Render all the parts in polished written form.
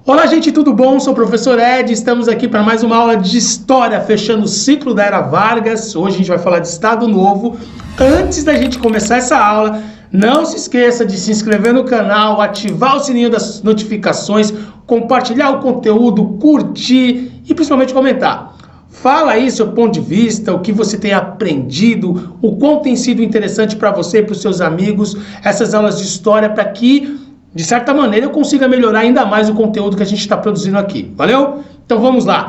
Olá, gente, tudo bom? Sou o professor Ed, estamos aqui para mais uma aula de História, fechando o ciclo da Era Vargas. Hoje a gente vai falar de Estado Novo. Antes da gente começar essa aula, não se esqueça de se inscrever no canal, ativar o sininho das notificações, compartilhar o conteúdo, curtir e principalmente comentar. Fala aí seu ponto de vista, o que você tem aprendido, o quão tem sido interessante para você e para os seus amigos essas aulas de História, para que de certa maneira eu consiga melhorar ainda mais o conteúdo que a gente está produzindo aqui. Valeu? Então vamos lá.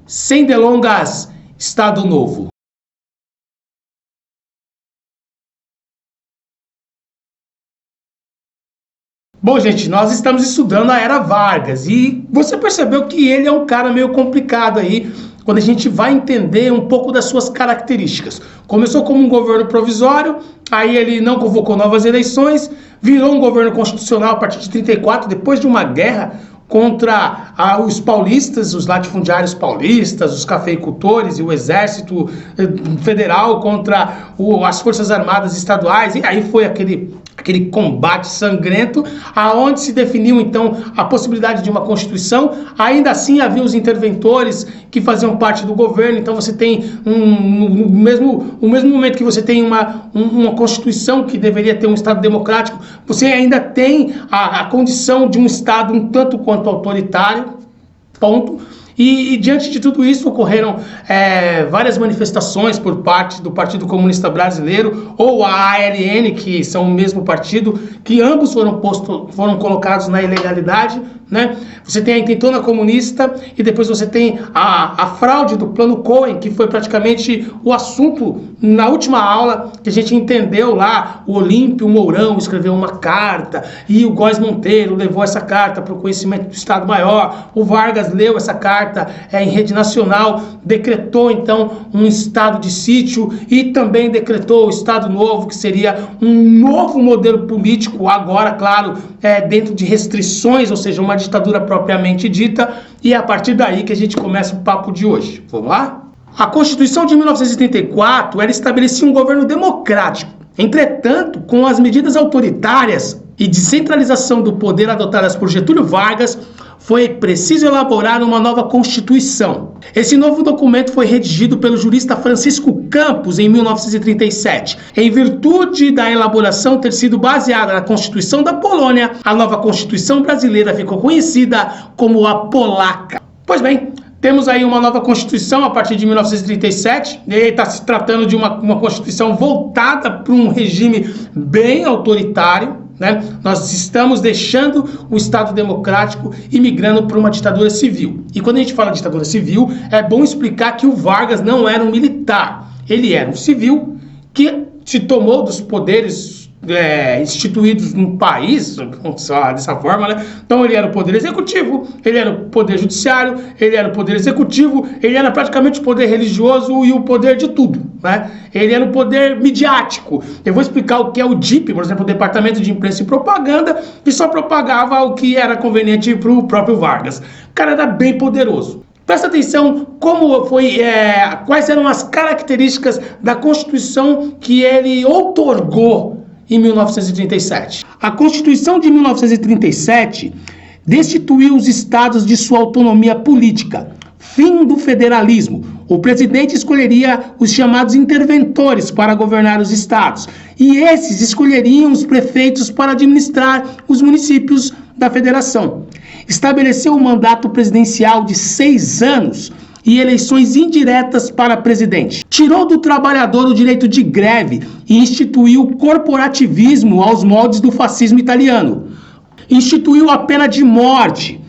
Sem delongas, Estado Novo. Bom, gente, nós estamos estudando a Era Vargas e você percebeu que ele é um cara meio complicado aí quando a gente vai entender um pouco das suas características. Começou como um governo provisório, aí ele não convocou novas eleições, virou um governo constitucional a partir de 34, depois de uma guerra contra os paulistas, os latifundiários paulistas, os cafeicultores e o exército federal contra as forças armadas estaduais, e aí foi aquele combate sangrento, aonde se definiu então a possibilidade de uma Constituição. Ainda assim havia os interventores que faziam parte do governo, então você tem o mesmo momento que você tem uma Constituição que deveria ter um Estado democrático, você ainda tem a condição de um Estado um tanto quanto autoritário, ponto. E diante de tudo isso ocorreram várias manifestações por parte do Partido Comunista Brasileiro ou a ALN, que são o mesmo partido, que ambos foram colocados na ilegalidade, né? Você tem a intentona comunista e depois você tem a fraude do Plano Cohen, que foi praticamente o assunto na última aula que a gente entendeu lá. O Olímpio Mourão escreveu uma carta e o Góes Monteiro levou essa carta para o conhecimento do Estado Maior. O Vargas leu essa carta em rede nacional, decretou então um estado de sítio e também decretou o Estado Novo, que seria um novo modelo político, agora, claro, dentro de restrições, ou seja, uma ditadura propriamente dita, e é a partir daí que a gente começa o papo de hoje. Vamos lá? A Constituição de 1934, ela estabelecia um governo democrático. Entretanto, com as medidas autoritárias e de centralização do poder adotadas por Getúlio Vargas, foi preciso elaborar uma nova Constituição. Esse novo documento foi redigido pelo jurista Francisco Campos em 1937. Em virtude da elaboração ter sido baseada na Constituição da Polônia, a nova Constituição brasileira ficou conhecida como a Polaca. Pois bem, temos aí uma nova Constituição a partir de 1937, e está se tratando de uma Constituição voltada para um regime bem autoritário, né? Nós estamos deixando o Estado democrático e migrando para uma ditadura civil. E quando a gente fala de ditadura civil, é bom explicar que o Vargas não era um militar. Ele era um civil que se tomou dos poderes instituídos no país, vamos falar dessa forma, né? Então ele era o poder executivo, ele era o poder judiciário, ele era o poder executivo, ele era praticamente o poder religioso e o poder de tudo, né? Ele era o poder midiático. Eu vou explicar o que é o DIP, por exemplo, o Departamento de Imprensa e Propaganda, que só propagava o que era conveniente para o próprio Vargas. O cara era bem poderoso. Presta atenção quais eram as características da Constituição que ele outorgou em 1937. A Constituição de 1937 destituiu os estados de sua autonomia política. Fim do federalismo. O presidente escolheria os chamados interventores para governar os estados, e esses escolheriam os prefeitos para administrar os municípios da federação. Estabeleceu um mandato presidencial de 6 anos e eleições indiretas para presidente. Tirou do trabalhador o direito de greve e instituiu o corporativismo aos moldes do fascismo italiano. Instituiu a pena de morte.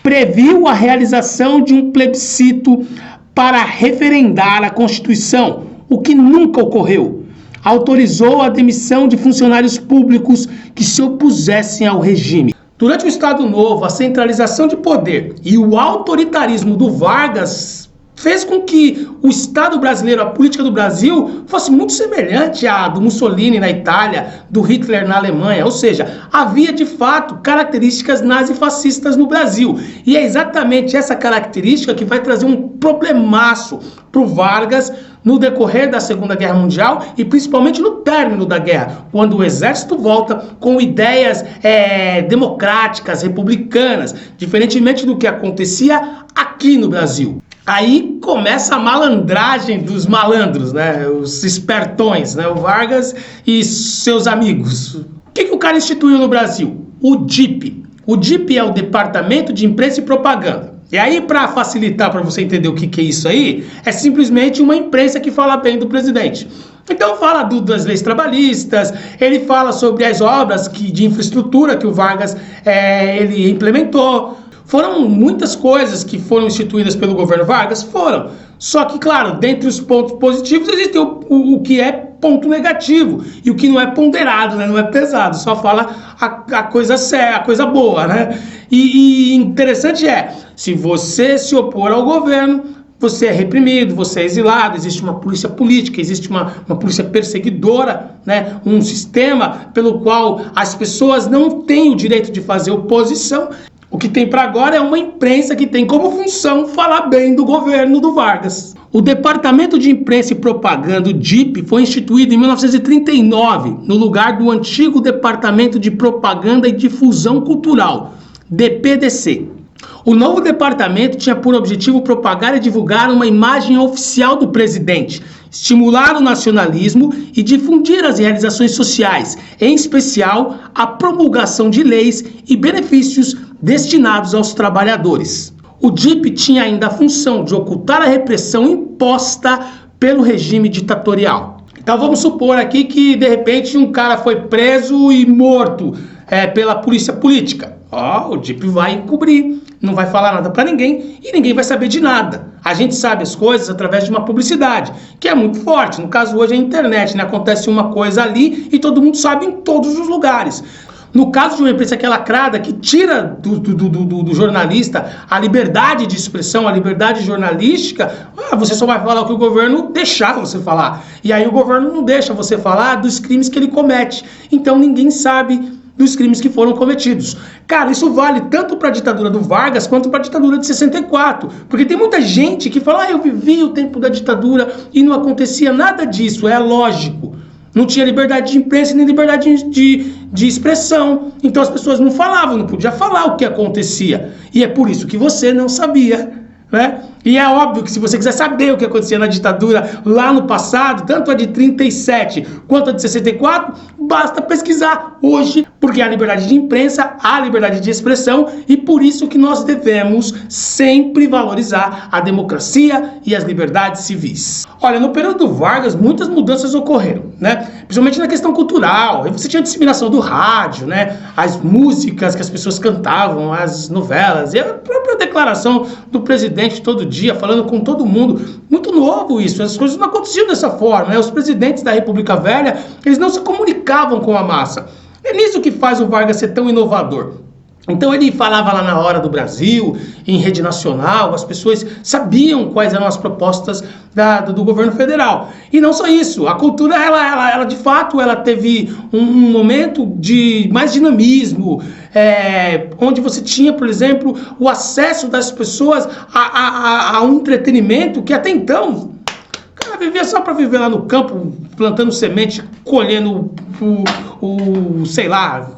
Previu a realização de um plebiscito para referendar a Constituição, o que nunca ocorreu. Autorizou a demissão de funcionários públicos que se opusessem ao regime. Durante o Estado Novo, a centralização de poder e o autoritarismo do Vargas fez com que o Estado brasileiro, a política do Brasil, fosse muito semelhante à do Mussolini na Itália, do Hitler na Alemanha. Ou seja, havia de fato características nazifascistas no Brasil. E é exatamente essa característica que vai trazer um problemaço para o Vargas no decorrer da Segunda Guerra Mundial e principalmente no término da guerra, quando o exército volta com ideias democráticas, republicanas, diferentemente do que acontecia aqui no Brasil. Aí começa a malandragem dos malandros, né? Os espertões, né? O Vargas e seus amigos. O que o cara instituiu no Brasil? O DIP. O DIP é o Departamento de Imprensa e Propaganda. E aí, para facilitar para você entender o que é isso aí, é simplesmente uma imprensa que fala bem do presidente. Então fala das leis trabalhistas, ele fala sobre as obras de infraestrutura que o Vargas ele implementou. Foram muitas coisas que foram instituídas pelo governo Vargas, foram. Só que, claro, dentre os pontos positivos existe o que é ponto negativo e o que não é ponderado, né? Não é pesado, só fala a coisa séria, a coisa boa, né? E interessante se você se opor ao governo, você é reprimido, você é exilado, existe uma polícia política, existe uma polícia perseguidora, né? Um sistema pelo qual as pessoas não têm o direito de fazer oposição. O que tem para agora é uma imprensa que tem como função falar bem do governo do Vargas. O Departamento de Imprensa e Propaganda, o DIP, foi instituído em 1939, no lugar do antigo Departamento de Propaganda e Difusão Cultural, DPDC. O novo departamento tinha por objetivo propagar e divulgar uma imagem oficial do presidente, estimular o nacionalismo e difundir as realizações sociais, em especial a promulgação de leis e benefícios destinados aos trabalhadores. O DIP tinha ainda a função de ocultar a repressão imposta pelo regime ditatorial. Então vamos supor aqui que de repente um cara foi preso e morto pela polícia política. O DIP vai encobrir, não vai falar nada para ninguém e ninguém vai saber de nada. A gente sabe as coisas através de uma publicidade, que é muito forte. No caso hoje é a internet, né? Acontece uma coisa ali e todo mundo sabe em todos os lugares. No caso de uma imprensa que é lacrada, que tira do jornalista a liberdade de expressão, a liberdade jornalística, você só vai falar o que o governo deixar você falar. E aí o governo não deixa você falar dos crimes que ele comete. Então ninguém sabe dos crimes que foram cometidos. Cara, isso vale tanto para a ditadura do Vargas quanto para a ditadura de 64. Porque tem muita gente que fala, eu vivi o tempo da ditadura e não acontecia nada disso. É lógico. Não tinha liberdade de imprensa nem liberdade de expressão. Então as pessoas não falavam, não podia falar o que acontecia. E é por isso que você não sabia, né? E é óbvio que se você quiser saber o que acontecia na ditadura lá no passado, tanto a de 37 quanto a de 64, basta pesquisar hoje, porque há liberdade de imprensa, há liberdade de expressão e por isso que nós devemos sempre valorizar a democracia e as liberdades civis. Olha, no período do Vargas, muitas mudanças ocorreram, né? Principalmente na questão cultural. Você tinha a disseminação do rádio, né? As músicas que as pessoas cantavam, as novelas, e a própria declaração do presidente todo dia, falando com todo mundo. Muito novo isso, as coisas não aconteciam dessa forma, né? Os presidentes da República Velha, eles não se comunicavam com a massa. É nisso que faz o Vargas ser tão inovador. Então ele falava lá na Hora do Brasil, em rede nacional, as pessoas sabiam quais eram as propostas do governo federal. E não só isso, a cultura, ela de fato, ela teve um momento de mais dinamismo, onde você tinha, por exemplo, o acesso das pessoas a um entretenimento que até então, o cara vivia só para viver lá no campo, plantando semente, colhendo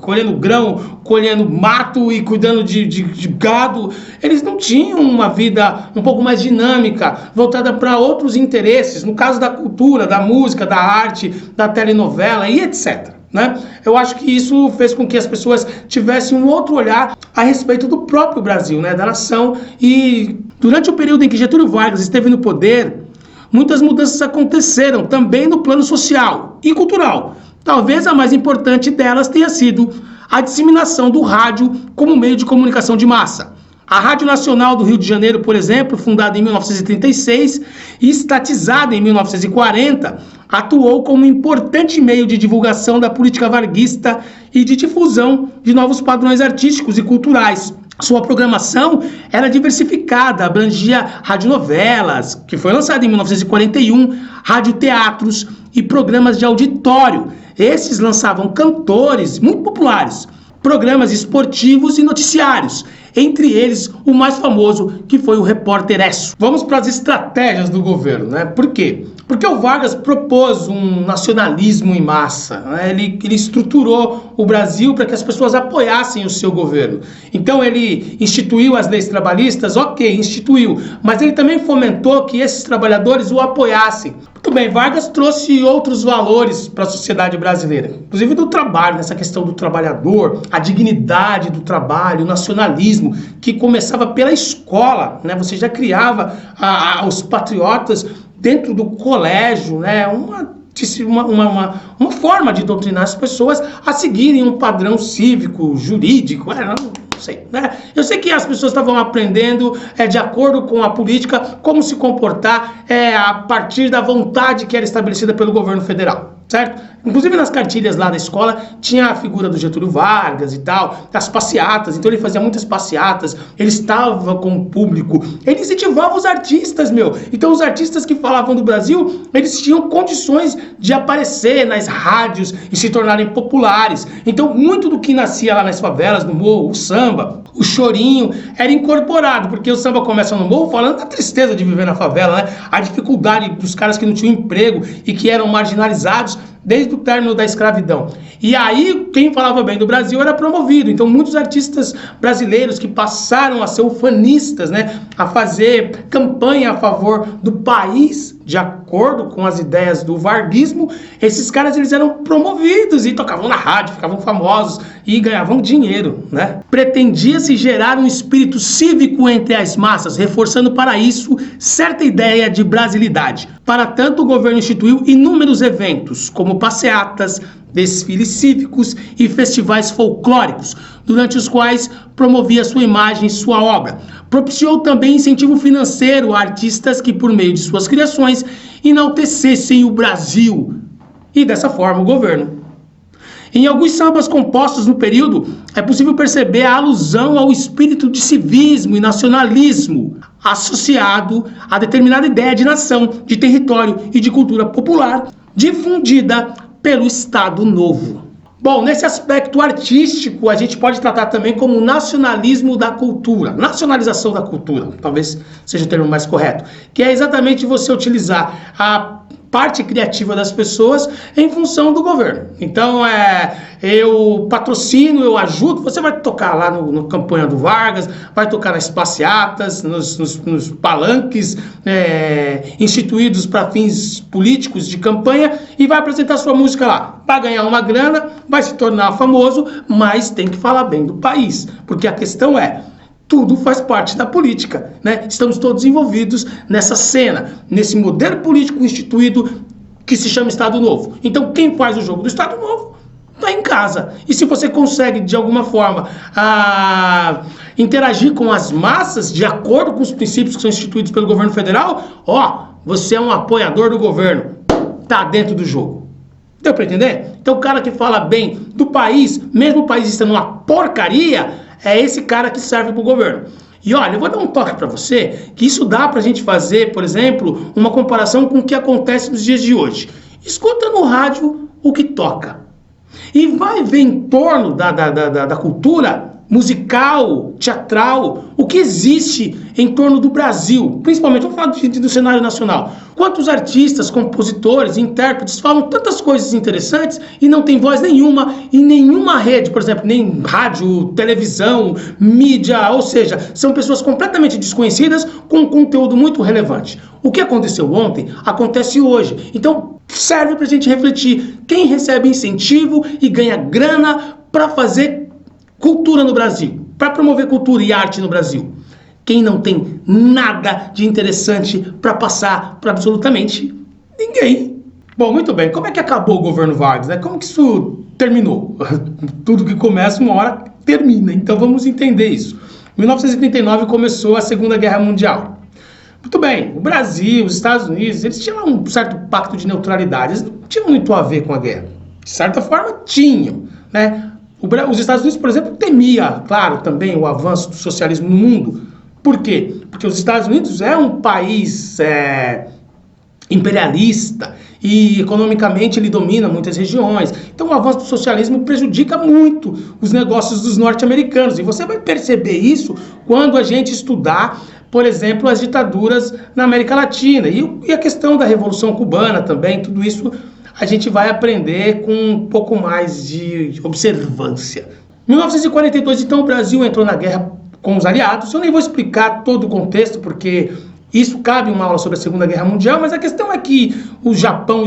colhendo grão, colhendo mato e cuidando de gado. Eles não tinham uma vida um pouco mais dinâmica, voltada para outros interesses, no caso da cultura, da música, da arte, da telenovela e etc. Né? Eu acho que isso fez com que as pessoas tivessem um outro olhar a respeito do próprio Brasil, né? Da nação. E durante o período em que Getúlio Vargas esteve no poder, muitas mudanças aconteceram também no plano social e cultural. Talvez a mais importante delas tenha sido a disseminação do rádio como meio de comunicação de massa. A Rádio Nacional do Rio de Janeiro, por exemplo, fundada em 1936 e estatizada em 1940, atuou como importante meio de divulgação da política varguista e de difusão de novos padrões artísticos e culturais. Sua programação era diversificada, abrangia radionovelas, que foi lançada em 1941, radioteatros e programas de auditório. Esses lançavam cantores muito populares, programas esportivos e noticiários. Entre eles, o mais famoso, que foi o Repórter Esso. Vamos para as estratégias do governo, né? Por quê? Porque o Vargas propôs um nacionalismo em massa, né? Ele estruturou o Brasil para que as pessoas apoiassem o seu governo. Então ele instituiu as leis trabalhistas, ok, instituiu, mas ele também fomentou que esses trabalhadores o apoiassem. Muito bem, Vargas trouxe outros valores para a sociedade brasileira, inclusive do trabalho, nessa questão do trabalhador, a dignidade do trabalho, o nacionalismo, que começava pela escola, né? Você já criava os patriotas dentro do colégio, né? Uma forma de doutrinar as pessoas a seguirem um padrão cívico, jurídico, não sei, né? Eu sei que as pessoas estavam aprendendo de acordo com a política como se comportar a partir da vontade que era estabelecida pelo governo federal, certo? Inclusive nas cartilhas lá da escola tinha a figura do Getúlio Vargas e tal, as passeatas, então ele fazia muitas passeatas, ele estava com o público, ele incentivava os artistas, então os artistas que falavam do Brasil, eles tinham condições de aparecer nas rádios e se tornarem populares, então muito do que nascia lá nas favelas, no morro, o samba, o chorinho, era incorporado, porque o samba começa no morro falando da tristeza de viver na favela, né? A dificuldade dos caras que não tinham emprego e que eram marginalizados desde o término da escravidão. E aí, quem falava bem do Brasil era promovido. Então, muitos artistas brasileiros que passaram a ser ufanistas, né, a fazer campanha a favor do país, de acordo com as ideias do varguismo, esses caras eles eram promovidos e tocavam na rádio, ficavam famosos e ganhavam dinheiro, né? Pretendia-se gerar um espírito cívico entre as massas, reforçando para isso certa ideia de brasilidade. Para tanto, o governo instituiu inúmeros eventos, como passeatas, desfiles cívicos e festivais folclóricos, durante os quais promovia sua imagem e sua obra. Propiciou também incentivo financeiro a artistas que, por meio de suas criações, enaltecessem o Brasil e, dessa forma, o governo. Em alguns sambas compostos no período, é possível perceber a alusão ao espírito de civismo e nacionalismo associado a determinada ideia de nação, de território e de cultura popular, difundida pelo Estado Novo. Bom, nesse aspecto artístico, a gente pode tratar também como nacionalismo da cultura, nacionalização da cultura, talvez seja o termo mais correto, que é exatamente você utilizar a parte criativa das pessoas em função do governo. Então, eu patrocino, eu ajudo, você vai tocar lá no campanha do Vargas, vai tocar nas passeatas, nos palanques instituídos para fins políticos de campanha e vai apresentar sua música lá. Vai ganhar uma grana, vai se tornar famoso, mas tem que falar bem do país, porque a questão tudo faz parte da política, né? Estamos todos envolvidos nessa cena, nesse modelo político instituído que se chama Estado Novo. Então, quem faz o jogo do Estado Novo está em casa. E se você consegue, de alguma forma, interagir com as massas de acordo com os princípios que são instituídos pelo governo federal, você é um apoiador do governo, está dentro do jogo. Deu para entender? Então, o cara que fala bem do país, mesmo o país estando uma porcaria, é esse cara que serve para o governo. E olha, eu vou dar um toque para você, que isso dá para a gente fazer, por exemplo, uma comparação com o que acontece nos dias de hoje. Escuta no rádio o que toca. E vai ver em torno da cultura musical, teatral, o que existe em torno do Brasil, principalmente, vamos falar do cenário nacional. Quantos artistas, compositores, intérpretes falam tantas coisas interessantes e não tem voz nenhuma em nenhuma rede, por exemplo, nem rádio, televisão, mídia, ou seja, são pessoas completamente desconhecidas com um conteúdo muito relevante. O que aconteceu ontem, acontece hoje. Então, serve para a gente refletir. Quem recebe incentivo e ganha grana para fazer cultura no Brasil, para promover cultura e arte no Brasil? Quem não tem nada de interessante para passar para absolutamente ninguém. Bom, muito bem. Como é que acabou o governo Vargas, né? Como que isso terminou? Tudo que começa uma hora termina. Então vamos entender isso. Em 1939 começou a Segunda Guerra Mundial. Muito bem. O Brasil, os Estados Unidos, eles tinham um certo pacto de neutralidade. Eles não tinham muito a ver com a guerra. De certa forma, tinham, né? Os Estados Unidos, por exemplo, temia, claro, também o avanço do socialismo no mundo. Por quê? Porque os Estados Unidos é um país imperialista e economicamente ele domina muitas regiões. Então o avanço do socialismo prejudica muito os negócios dos norte-americanos, e você vai perceber isso quando a gente estudar, por exemplo, as ditaduras na América Latina e a questão da Revolução Cubana também. Tudo isso a gente vai aprender com um pouco mais de observância. Em 1942, então, o Brasil entrou na guerra com os aliados. Eu nem vou explicar todo o contexto, porque isso cabe uma aula sobre a Segunda Guerra Mundial, mas a questão é que o Japão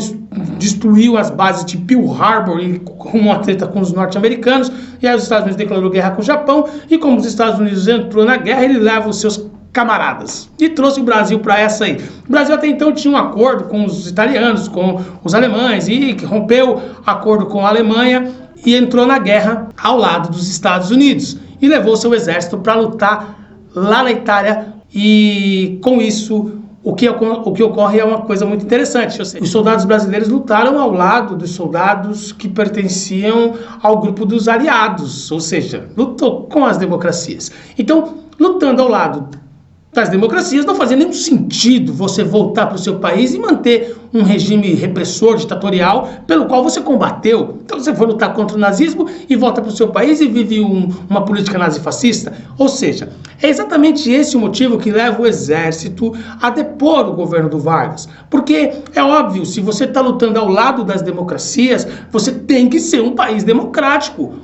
destruiu as bases de Pearl Harbor e arrumou uma treta com os norte-americanos, e aí os Estados Unidos declarou guerra com o Japão, e como os Estados Unidos entrou na guerra, ele leva os seus camaradas e trouxe o Brasil para essa aí. O Brasil até então tinha um acordo com os italianos, com os alemães, e rompeu acordo com a Alemanha e entrou na guerra ao lado dos Estados Unidos e levou seu exército para lutar lá na Itália. E com isso, o que ocorre é uma coisa muito interessante. Os soldados brasileiros lutaram ao lado dos soldados que pertenciam ao grupo dos aliados, ou seja, lutou com as democracias. Então, lutando ao lado das democracias, não fazia nenhum sentido você voltar para o seu país e manter um regime repressor, ditatorial, pelo qual você combateu. Então você foi lutar contra o nazismo e volta para o seu país e vive uma política nazifascista. Ou seja, é exatamente esse o motivo que leva o exército a depor o governo do Vargas. Porque é óbvio, se você está lutando ao lado das democracias, você tem que ser um país democrático.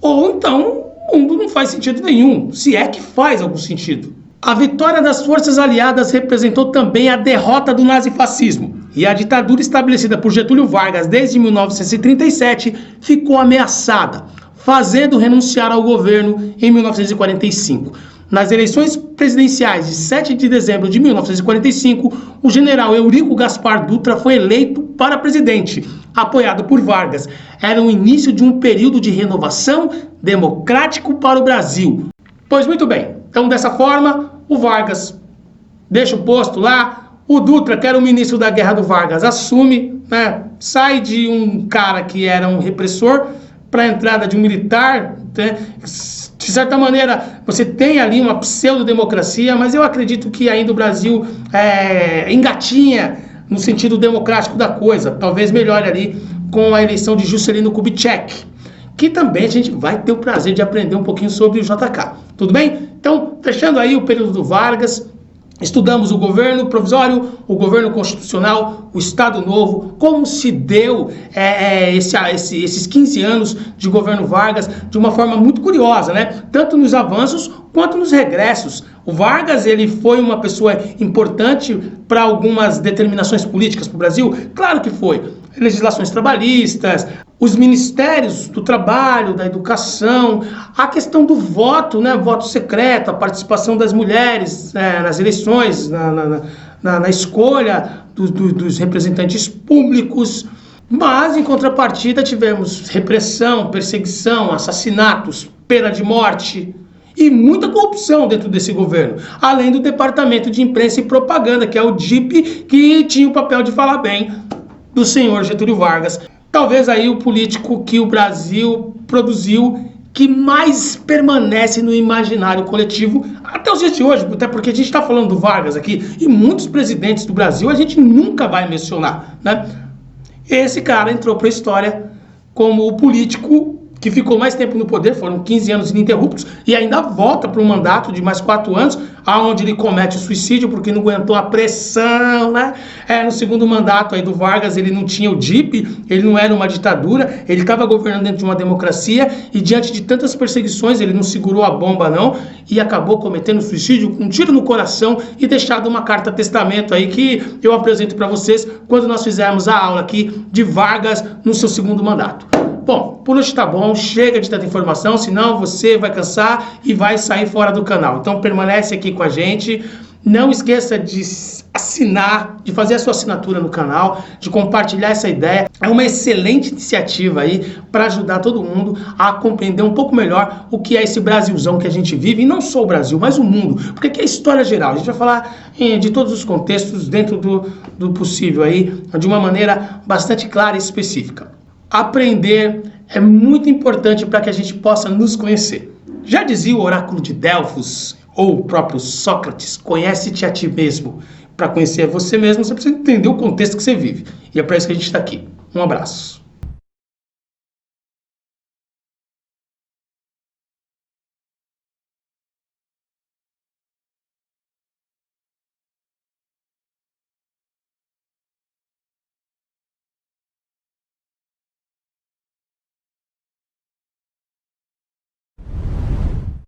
Ou então o mundo não faz sentido nenhum, se é que faz algum sentido. A vitória das forças aliadas representou também a derrota do nazifascismo, e a ditadura estabelecida por Getúlio Vargas desde 1937 ficou ameaçada, fazendo renunciar ao governo em 1945. Nas eleições presidenciais de 7 de dezembro de 1945, o general Eurico Gaspar Dutra foi eleito para presidente, apoiado por Vargas. Era o início de um período de renovação democrático para o Brasil. Pois muito bem. Então, dessa forma, o Vargas deixa o posto lá, o Dutra, que era o ministro da guerra do Vargas, assume, né, sai de um cara que era um repressor para a entrada de um militar, né. De certa maneira, você tem ali uma pseudo-democracia, mas eu acredito que ainda o Brasil engatinha no sentido democrático da coisa, talvez melhore ali com a eleição de Juscelino Kubitschek, que também a gente vai ter o prazer de aprender um pouquinho sobre o JK. Tudo bem? Então, fechando aí o período do Vargas, estudamos o governo provisório, o governo constitucional, o Estado Novo, como se deu esses 15 anos de governo Vargas de uma forma muito curiosa, né? Tanto nos avanços quanto nos regressos. O Vargas, ele foi uma pessoa importante para algumas determinações políticas para o Brasil? Claro que foi. Legislações trabalhistas, os ministérios do trabalho, da educação, a questão do voto, né, voto secreto, a participação das mulheres nas eleições, na escolha dos representantes públicos. Mas, em contrapartida, tivemos repressão, perseguição, assassinatos, pena de morte e muita corrupção dentro desse governo, além do Departamento de Imprensa e Propaganda, que é o DIP, que tinha o papel de falar bem do senhor Getúlio Vargas. Talvez aí o político que o Brasil produziu que mais permanece no imaginário coletivo até os dias de hoje, até porque a gente está falando do Vargas aqui, e muitos presidentes do Brasil a gente nunca vai mencionar, né? Esse cara entrou para a história como o político que ficou mais tempo no poder, foram 15 anos ininterruptos, e ainda volta para um mandato de mais 4 anos, aonde ele comete o suicídio porque não aguentou a pressão, né? No segundo mandato aí do Vargas, ele não tinha o DIP, ele não era uma ditadura, ele estava governando dentro de uma democracia, e diante de tantas perseguições, ele não segurou a bomba não, e acabou cometendo suicídio com um tiro no coração e deixado uma carta testamento aí que eu apresento para vocês quando nós fizermos a aula aqui de Vargas no seu segundo mandato. Bom, por hoje tá bom, chega de tanta informação, senão você vai cansar e vai sair fora do canal. Então permanece aqui com a gente, não esqueça de assinar, de fazer a sua assinatura no canal, de compartilhar essa ideia. É uma excelente iniciativa aí para ajudar todo mundo a compreender um pouco melhor o que é esse Brasilzão que a gente vive, e não só o Brasil, mas o mundo, porque aqui é história geral, a gente vai falar de todos os contextos dentro do possível aí, de uma maneira bastante clara e específica. Aprender é muito importante para que a gente possa nos conhecer. Já dizia o oráculo de Delfos, ou o próprio Sócrates, conhece-te a ti mesmo. Para conhecer você mesmo, você precisa entender o contexto que você vive. E é para isso que a gente está aqui. Um abraço.